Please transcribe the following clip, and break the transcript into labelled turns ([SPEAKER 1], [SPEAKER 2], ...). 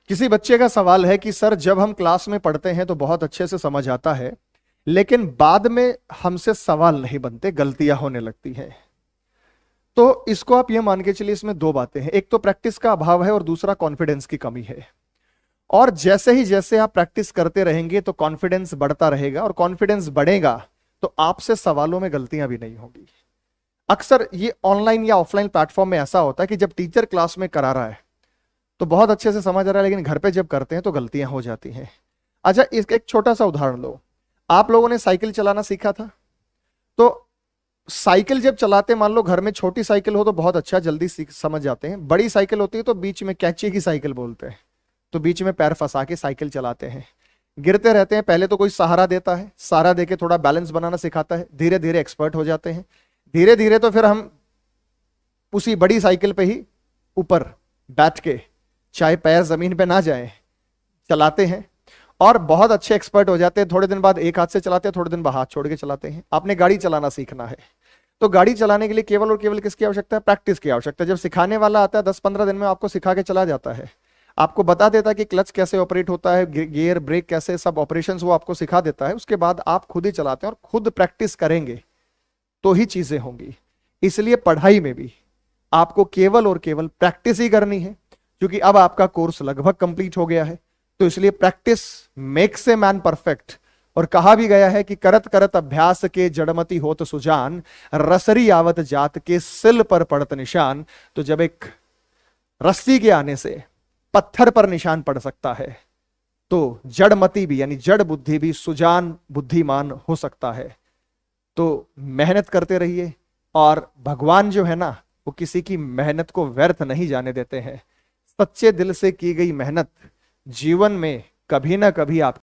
[SPEAKER 1] किसी बच्चे का सवाल है कि सर जब हम क्लास में पढ़ते हैं तो बहुत अच्छे से समझ आता है, लेकिन बाद में हमसे सवाल नहीं बनते, गलतियां होने लगती हैं। तो इसको आप ये मान के चलिए, इसमें दो बातें हैं, एक तो प्रैक्टिस का अभाव है और दूसरा कॉन्फिडेंस की कमी है। और जैसे आप प्रैक्टिस करते रहेंगे तो कॉन्फिडेंस बढ़ता रहेगा, और कॉन्फिडेंस बढ़ेगा तो आपसे सवालों में गलतियां भी नहीं होंगी। अक्सर ये ऑनलाइन या ऑफलाइन प्लेटफॉर्म में ऐसा होता है कि जब टीचर क्लास में करा रहा है तो बहुत अच्छे से समझ आ रहा है, लेकिन घर पे जब करते हैं तो गलतियां हो जाती हैं। अच्छा, इसका एक छोटा सा उदाहरण लो। आप लोगों ने साइकिल चलाना सीखा था, तो साइकिल जब चलाते, मान लो घर में छोटी साइकिल हो तो बहुत अच्छा, जल्दी सीख समझ जाते हैं। बड़ी साइकिल होती है तो बीच में, कैची की साइकिल बोलते हैं, तो बीच में पैर फंसा के साइकिल चलाते हैं, गिरते रहते हैं। पहले तो कोई सहारा देता है, सहारा देके थोड़ा बैलेंस बनाना सिखाता है, धीरे धीरे एक्सपर्ट हो जाते हैं। धीरे धीरे तो फिर हम उसी बड़ी साइकिल पे ही ऊपर बैठ के, चाहे पैर जमीन पे ना जाए, चलाते हैं और बहुत अच्छे एक्सपर्ट हो जाते हैं। थोड़े दिन बाद एक हाथ से चलाते हैं, थोड़े दिन बाद हाथ छोड़ के चलाते हैं। आपने गाड़ी चलाना सीखना है, तो गाड़ी चलाने के लिए केवल और केवल किसकी आवश्यकता है? प्रैक्टिस की आवश्यकता है। जब सिखाने वाला आता है 10-15 दिन में आपको सिखा के चला जाता है, आपको बता देता है कि क्लच कैसे ऑपरेट होता है, गियर, ब्रेक कैसे, सब ऑपरेशंस वो आपको सिखा देता है। उसके बाद आप खुद ही चलाते हैं और खुद प्रैक्टिस करेंगे तो ही चीजें होंगी। इसलिए पढ़ाई में भी आपको केवल और केवल प्रैक्टिस ही करनी है, क्योंकि अब आपका कोर्स लगभग कंप्लीट हो गया है। तो इसलिए practice makes a man perfect. और कहा भी गया है कि करत करत अभ्यास के जड़मति होत सुजान, रसरी आवत जात के सिल पर पड़त निशान। तो जब एक रस्सी के आने से पत्थर पर निशान पड़ सकता है, तो जड़मति भी यानी जड़ बुद्धि भी सुजान, बुद्धिमान हो सकता है। तो मेहनत करते रहिए, और भगवान जो है ना, वो किसी की मेहनत को व्यर्थ नहीं जाने देते हैं। सच्चे दिल से की गई मेहनत जीवन में कभी ना कभी आप